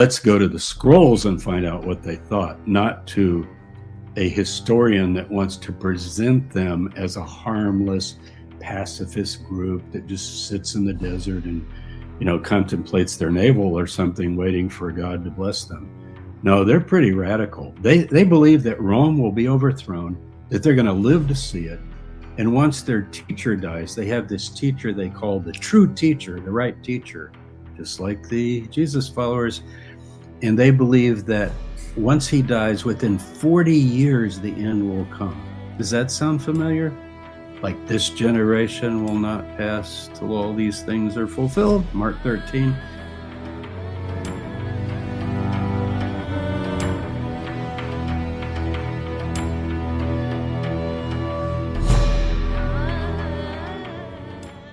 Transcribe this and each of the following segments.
let's go to the scrolls and find out what they thought, not to a historian that wants to present them as a harmless pacifist group that just sits in the desert and contemplates their navel or something, waiting for God to bless them. No, they're pretty radical. They believe that Rome will be overthrown, that they're going to live to see it, and once their teacher dies, they have this teacher they call the true teacher, the right teacher, just like the Jesus followers. And they believe that once he dies, within 40 years, the end will come. Does that sound familiar? Like, this generation will not pass till all these things are fulfilled, Mark 13.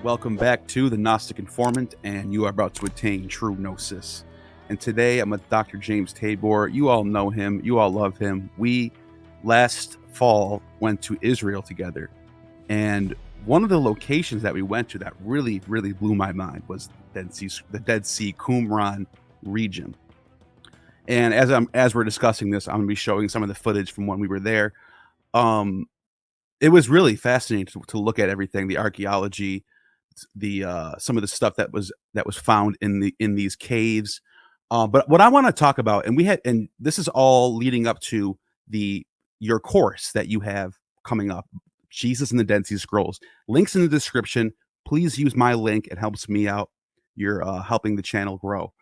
Welcome back to the Gnostic Informant, and you are about to attain true gnosis. And today I'm with Dr. James Tabor. You all know him. You all love him. We last fall went to Israel together. And one of the locations that we went to that really, really blew my mind was the Dead Sea Qumran region. And as we're discussing this, I'm going to be showing some of the footage from when we were there. It was really fascinating to look at everything, the archaeology, some of the stuff that was found in these caves. But what I want to talk about, and this is all leading up to your course that you have coming up, Jesus and the Dead Sea Scrolls. Links in the description. Please use my link. It helps me out. You're helping the channel grow.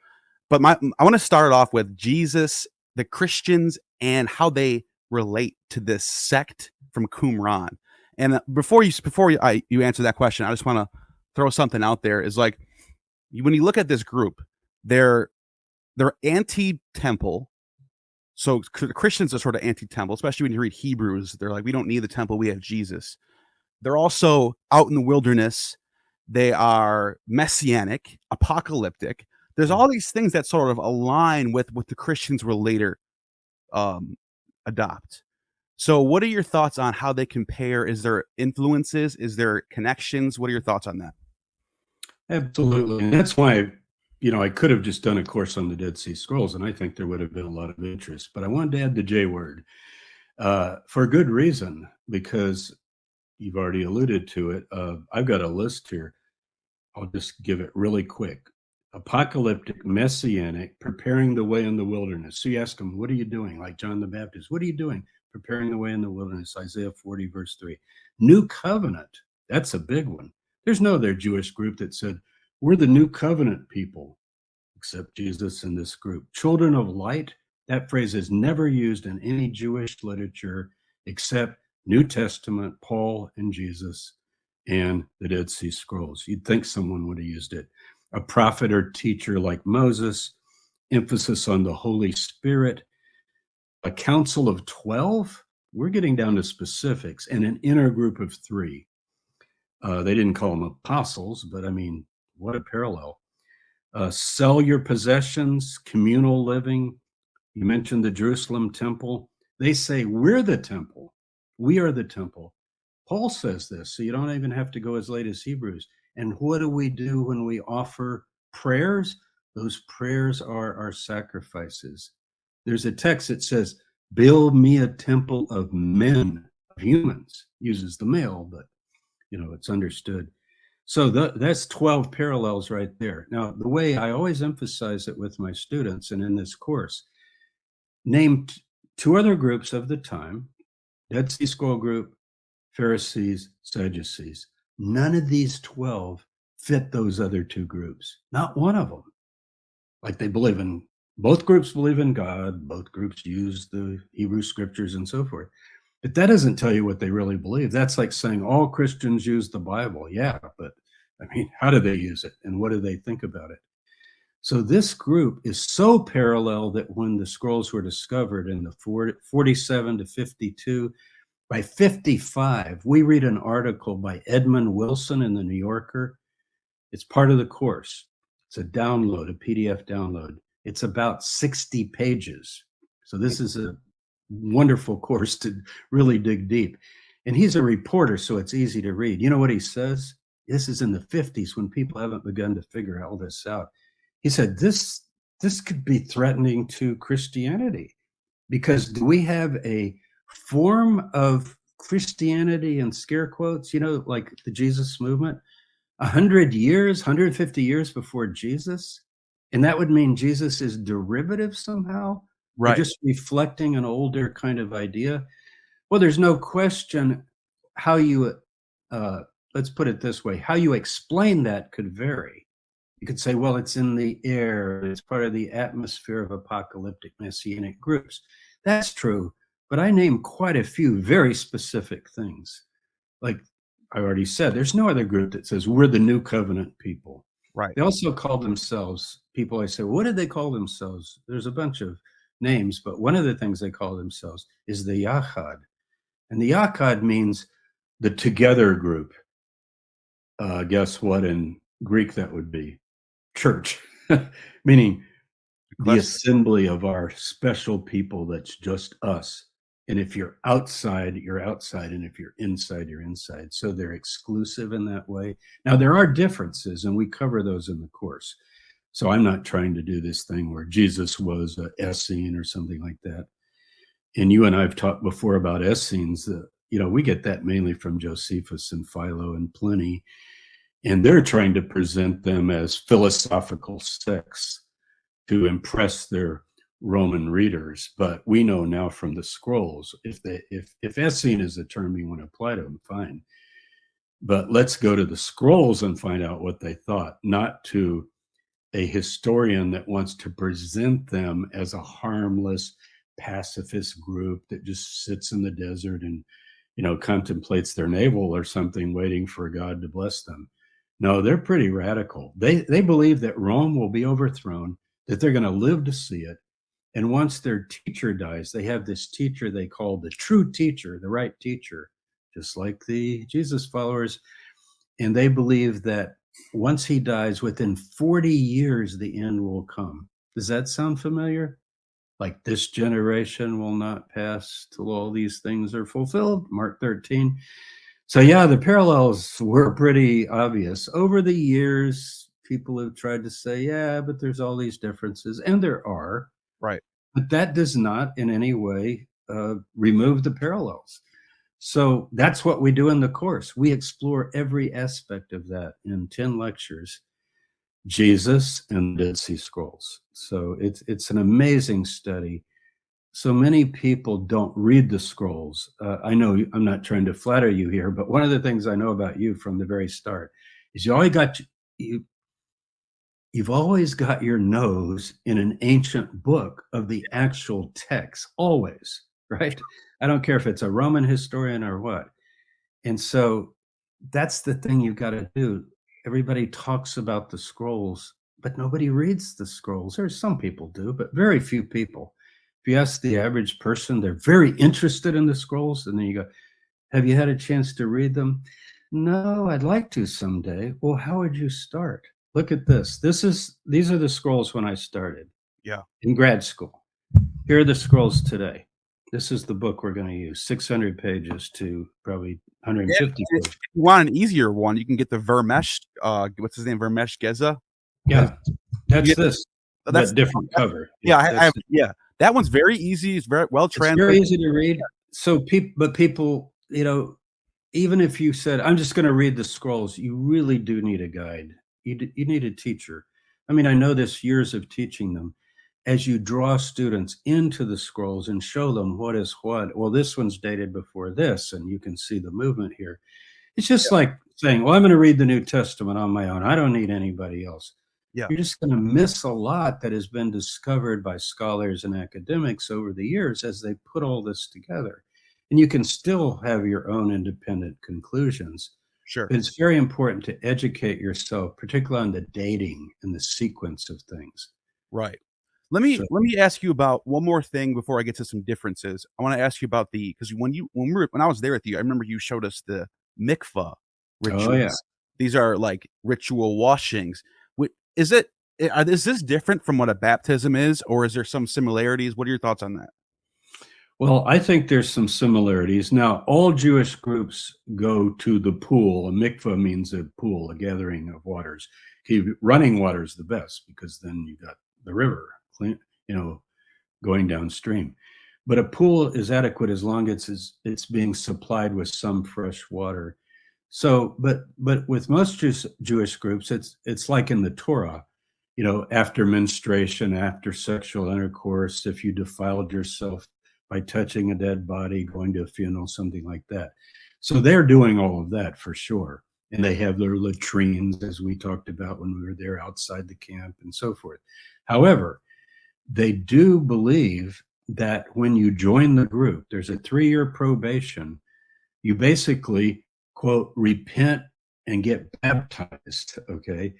But I want to start off with Jesus, the Christians, and how they relate to this sect from Qumran. And before you answer that question, I just want to throw something out there. Is like, when you look at this group, they're anti-temple. So the Christians are sort of anti-temple, especially when you read Hebrews. They're like, we don't need the temple, we have Jesus. They're also out in the wilderness. They are messianic, apocalyptic. There's all these things that sort of align with what the Christians will later adopt. So what are your thoughts on how they compare? Is there influences? Is there connections? What are your thoughts on that? Absolutely. And that's why I could have just done a course on the Dead Sea Scrolls, and I think there would have been a lot of interest. But I wanted to add the J word for a good reason, because you've already alluded to it. I've got a list here. I'll just give it really quick. Apocalyptic, messianic, preparing the way in the wilderness. So you ask them, what are you doing? Like John the Baptist, what are you doing? Preparing the way in the wilderness, Isaiah 40, verse 3. New covenant, that's a big one. There's no other Jewish group that said, we're the new covenant people, except Jesus and this group. Children of light, that phrase is never used in any Jewish literature except New Testament, Paul and Jesus, and the Dead Sea Scrolls. You'd think someone would have used it. A prophet or teacher like Moses, emphasis on the Holy Spirit, a council of 12. We're getting down to specifics, and an inner group of 3. They didn't call them apostles, but I mean, what a parallel. Sell your possessions, communal living. You mentioned the Jerusalem temple. They say we're the temple. We are the temple. Paul says this, so you don't even have to go as late as Hebrews. And what do we do when we offer prayers? Those prayers are our sacrifices. There's a text that says, build me a temple of men, of humans. Uses the male, but it's understood. So that's 12 parallels right there. Now, the way I always emphasize it with my students and in this course, name 2 other groups of the time, Dead Sea Scroll group, Pharisees, Sadducees. None of these 12 fit those other 2 groups. Not one of them. Like, both groups believe in God, both groups use the Hebrew scriptures and so forth. But that doesn't tell you what they really believe. That's like saying all Christians use the Bible. Yeah, but I mean, how do they use it? And what do they think about it? So this group is so parallel that when the scrolls were discovered in the 47 to 52, by 55, we read an article by Edmund Wilson in the New Yorker. It's part of the course. It's a download, a PDF download. It's about 60 pages. So this is a wonderful course to really dig deep. And he's a reporter, so it's easy to read. You know what he says? This is in the 50s when people haven't begun to figure all this out. He said, this this could be threatening to Christianity, because do we have a form of Christianity in scare quotes, like the Jesus movement, 100 years, 150 years before Jesus? And that would mean Jesus is derivative somehow, or Right. just reflecting an older kind of idea? Well, there's no question how you, uh, let's put it this way, how you explain that could vary. You could say, well, it's in the air, it's part of the atmosphere of apocalyptic messianic groups. That's true, but I named quite a few very specific things. Like I already said, there's no other group that says we're the new covenant people. Right. They also call themselves people. I say, what did they call themselves? There's a bunch of names, but one of the things they call themselves is the Yachad. And the Yachad means the together group. Guess what in Greek that would be? Church, meaning the Cluster. assembly of our special people that's just us. And if you're outside, you're outside. And if you're inside, you're inside. So they're exclusive in that way. Now, there are differences, and we cover those in the course. So I'm not trying to do this thing where Jesus was a Essene or something like that. And you and I have talked before about Essenes. We get that mainly from Josephus and Philo and Pliny. And they're trying to present them as philosophical sects to impress their Roman readers. But we know now from the scrolls, if Essene is a term you want to apply to them, fine. But let's go to the scrolls and find out what they thought, not to a historian that wants to present them as a harmless pacifist group that just sits in the desert and contemplates their navel or something, waiting for God to bless them. No, they're pretty radical. They believe that Rome will be overthrown, that they're going to live to see it. And once their teacher dies, they have this teacher they call the true teacher, the right teacher, just like the Jesus followers. And they believe that once he dies, within 40 years, the end will come. Does that sound familiar? Like this generation will not pass till all these things are fulfilled, Mark 13. So yeah, the parallels were pretty obvious. Over the years, people have tried to say, yeah, but there's all these differences, and there are, Right. but that does not in any way remove the parallels. So that's what we do in the course. We explore every aspect of that in 10 lectures, Jesus and the Dead Sea Scrolls. So it's an amazing study. So many people don't read the scrolls. I know I'm not trying to flatter you here, but one of the things I know about you from the very start is you've always got your nose in an ancient book of the actual text, always, right? I don't care if it's a Roman historian or what. And so that's the thing you've got to do. Everybody talks about the scrolls, but nobody reads the scrolls. There's some people do, but very few people. If you ask the average person, they're very interested in the scrolls. And then you go, have you had a chance to read them? No, I'd like to someday. Well, how would you start? Look at this. These are the scrolls when I started Yeah. in grad school. Here are the scrolls today. This is the book we're going to use, 600 pages to probably 150 If pages. you want an easier one, you can get the Vermesh. What's his name? Vermesh Geza. Yeah, that's this, That's but different cover. yeah. That's Yeah. That one's very easy. It's very well it's very translated. easy to read. So people, even if you said, I'm just going to read the scrolls, you really do need a guide. You need a teacher. I mean, I know this years of teaching them. As you draw students into the scrolls and show them what is what, well, this one's dated before this, and you can see the movement here. It's just like saying, well, I'm going to read the New Testament on my own. I don't need anybody else. Yeah. You're just going to miss a lot that has been discovered by scholars and academics over the years as they put all this together. And you can still have your own independent conclusions. Sure. But it's very important to educate yourself, particularly on the dating and the sequence of things. Right. Let me ask you about one more thing before I get to some differences. I want to ask you about because when I was there with you, I remember you showed us the mikvah rituals. Oh, yeah. These are like ritual washings. Is this different from what a baptism is, or is there some similarities? What are your thoughts on that? Well, I think there's some similarities. Now, all Jewish groups go to the pool. A mikvah means a pool, a gathering of waters. Running water is the best because then you got the river, clean, going downstream. But a pool is adequate as long as it's being supplied with some fresh water. So, but with most Jewish groups, it's like in the Torah, after menstruation, after sexual intercourse, if you defiled yourself by touching a dead body, going to a funeral, something like that. So they're doing all of that for sure. And they have their latrines, as we talked about when we were there outside the camp and so forth. However, they do believe that when you join the group, there's a 3-year probation. You basically, quote, repent and get baptized, okay?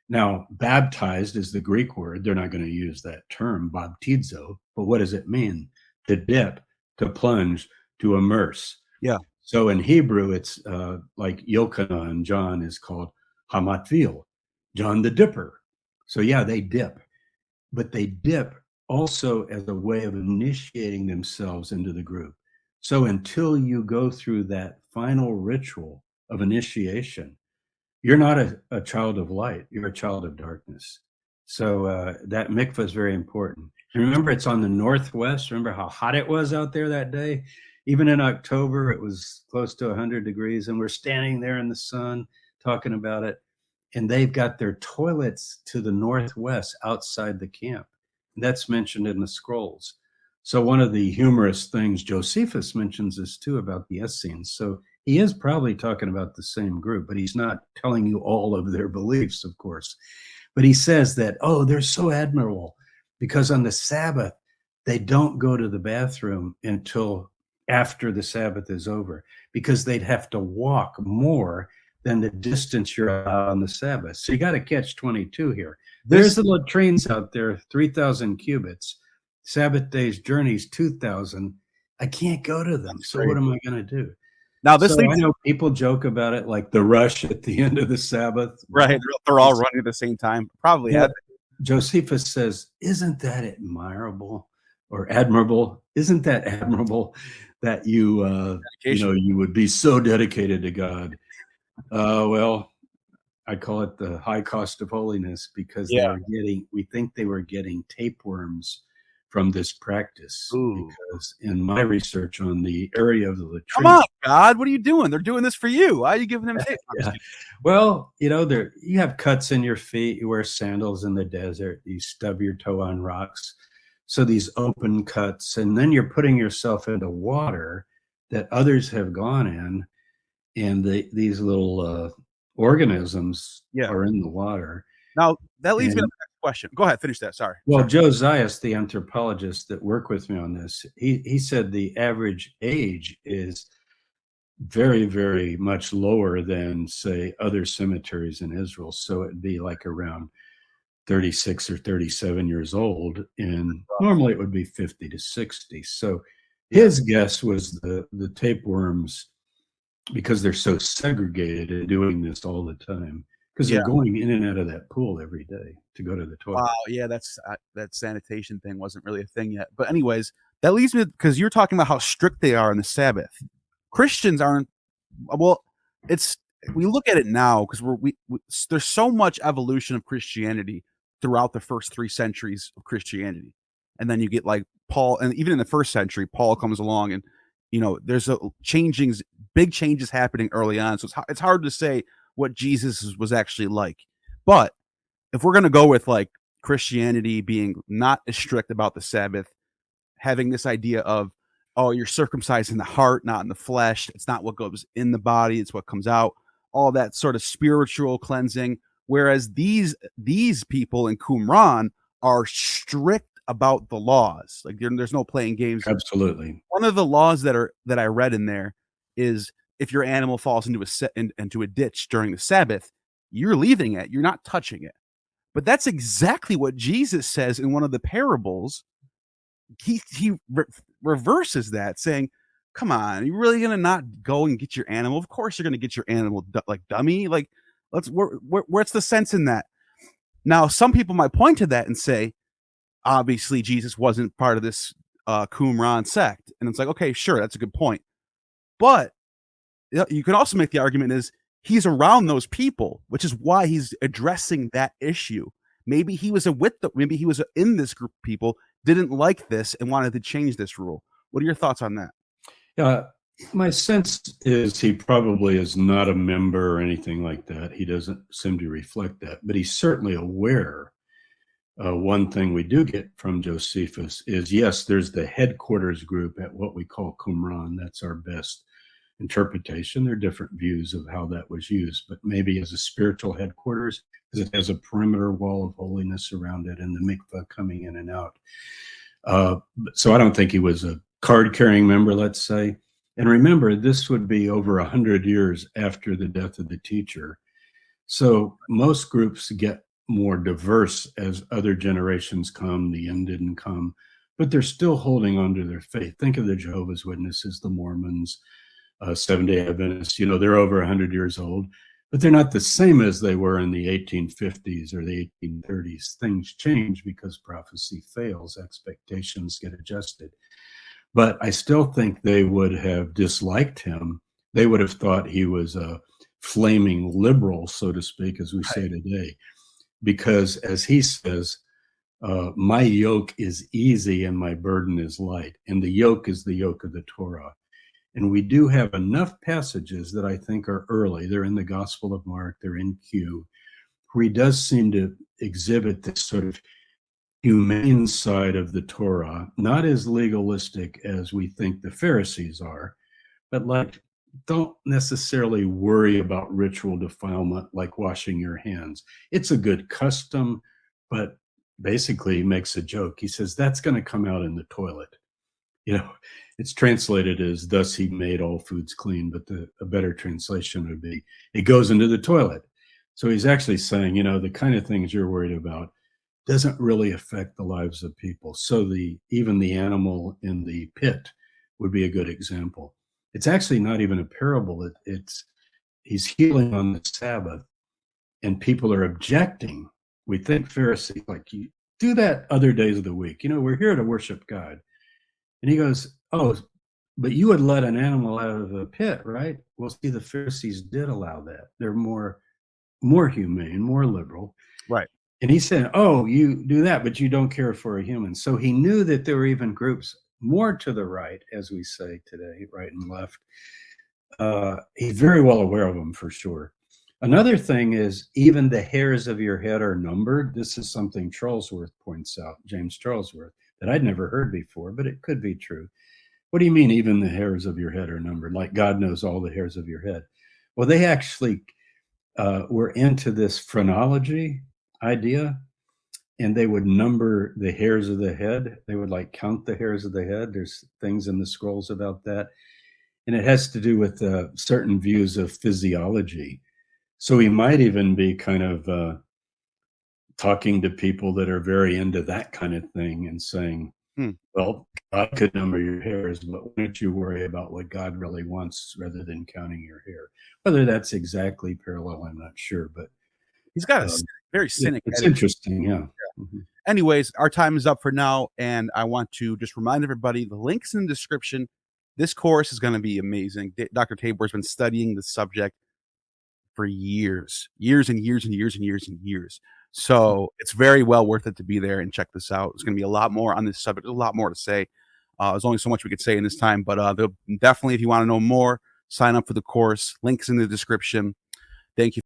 Now, baptized is the Greek word. They're not going to use that term, baptizo, but what does it mean? To dip, to plunge, to immerse. Yeah. So in Hebrew, it's like Yochanan, John is called Hamatvil, John the Dipper. So yeah, they dip, but they dip also as a way of initiating themselves into the group. So until you go through that final ritual of initiation, you're not a child of light, you're a child of darkness. So that mikvah is very important. And remember, it's on the northwest. Remember how hot it was out there that day? Even in October, it was close to 100 degrees, and we're standing there in the sun talking about it. And they've got their toilets to the northwest outside the camp. That's mentioned in the scrolls. So one of the humorous things, Josephus mentions this too about the Essenes. So he is probably talking about the same group, but he's not telling you all of their beliefs, of course. But he says that, they're so admirable because on the Sabbath, they don't go to the bathroom until after the Sabbath is over, because they'd have to walk more than the distance you're allowed on the Sabbath. So you got to catch 22 here. There's the latrines out there, 3,000 cubits. Sabbath day's journey's 2,000. I can't go to them. So what am I going to do? Now, I know people joke about it, like the rush at the end of the Sabbath. Right. They're all running at the same time. Probably. Yeah. Josephus says, isn't that admirable or admirable? Isn't that admirable that you would be so dedicated to God? Well, I call it the high cost of holiness, because we think they were getting tapeworms from this practice. Ooh. Because in my research on the area of the latrine, come on, God, what are you doing? They're doing this for you. Why are you giving them tape? Yeah. Well, you have cuts in your feet. You wear sandals in the desert. You stub your toe on rocks. So these open cuts, and then you're putting yourself into water that others have gone in, and these little organisms are in the water. Now, that leads me to the next question. Go ahead, finish that. Sorry. Well, Josias, the anthropologist that worked with me on this, he said the average age is very, very much lower than, say, other cemeteries in Israel. So it'd be like around 36 or 37 years old, and normally it would be 50 to 60. So his guess was the tapeworms, because they're so segregated and doing this all the time, because they're going in and out of that pool every day to go to the toilet. Wow, yeah, that sanitation thing wasn't really a thing yet. But anyways, that leads me, because you're talking about how strict they are on the Sabbath. Christians aren't. Well, we look at it now because there's so much evolution of Christianity throughout the first 3 centuries of Christianity, and then you get like Paul, and even in the first century, Paul comes along, and there's big changes happening early on. So it's hard to say what Jesus was actually like. But if we're going to go with like Christianity being not as strict about the Sabbath, having this idea of, you're circumcised in the heart, not in the flesh. It's not what goes in the body, it's what comes out. All that sort of spiritual cleansing. Whereas these people in Qumran are strict about the laws. Like there's no playing games. Absolutely. One of the laws that I read in there is, if your animal falls into a ditch during the Sabbath, you're leaving it. You're not touching it. But that's exactly what Jesus says in one of the parables. He reverses that, saying, come on, you're really gonna not go and get your animal? Of course you're gonna get your animal, like dummy. Like, what's the sense in that? Now, some people might point to that and say, obviously Jesus wasn't part of this Qumran sect, and it's like, okay, sure, that's a good point. But you can also make the argument is he's around those people, which is why he's addressing that issue, Maybe he was maybe he was in this group of people, didn't like this, and wanted to change this rule. What are your thoughts on that? Yeah, my sense is he probably is not a member or anything like that. He doesn't seem to reflect that, but he's certainly aware. One thing we do get from Josephus is, yes, there's the headquarters group at what we call Qumran. That's our best interpretation. There are different views of how that was used, but maybe as a spiritual headquarters, because it has a perimeter wall of holiness around it and the mikvah coming in and out. So I don't think he was a card-carrying member, let's say. And remember, this would be over 100 years after the death of the teacher. So most groups get more diverse as other generations come. The end didn't come, but they're still holding on to their faith. Think of the Jehovah's Witnesses, the Mormons, Seventh-day Adventists. They're over 100 years old, but they're not the same as they were in the 1850s or the 1830s. Things change because prophecy fails, expectations get adjusted. But I still think they would have disliked him. They would have thought he was a flaming liberal, so to speak, as we say today, because as he says, my yoke is easy and my burden is light. And the yoke is the yoke of the Torah. And we do have enough passages that I think are early. They're in the Gospel of Mark, they're in Q, where he does seem to exhibit this sort of humane side of the Torah, not as legalistic as we think the Pharisees are, but like, don't necessarily worry about ritual defilement like washing your hands. It's a good custom, but basically he makes a joke. He says that's going to come out in the toilet. It's translated as thus he made all foods clean, but a better translation would be it goes into the toilet. So he's actually saying, the kind of things you're worried about doesn't really affect the lives of people. So even the animal in the pit would be a good example. It's actually not even a parable. He's healing on the Sabbath, and people are objecting. We think Pharisees, like, you do that other days of the week. We're here to worship God. And he goes, oh, but you would let an animal out of a pit, right? Well, see, the Pharisees did allow that. They're more humane, more liberal. Right. And he said, oh, you do that, but you don't care for a human. So he knew that there were even groups more to the right, as we say today, right and left. He's very well aware of them, for sure. Another thing is, even the hairs of your head are numbered. This is something Charlesworth points out, James Charlesworth, that I'd never heard before, but it could be true. What do you mean even the hairs of your head are numbered? Like God knows all the hairs of your head. Well, they actually were into this phrenology idea, and they would number the hairs of the head. They would count the hairs of the head. There's things in the scrolls about that. And it has to do with certain views of physiology. So he might even be kind of talking to people that are very into that kind of thing and saying, well, God could number your hairs, but why don't you worry about what God really wants rather than counting your hair? Whether that's exactly parallel, I'm not sure, but he's got a very cynic. It's interesting, yeah. Mm-hmm. Anyways, our time is up for now, and I want to just remind everybody the links in the description. This course is going to be amazing. Dr. Tabor has been studying the subject for years and years and years and years and years. So it's very well worth it to be there and check this out. There's going to be a lot more on this subject. There's a lot more to say. There's only so much we could say in this time, but definitely, if you want to know more, sign up for the course. Links in the description. Thank you.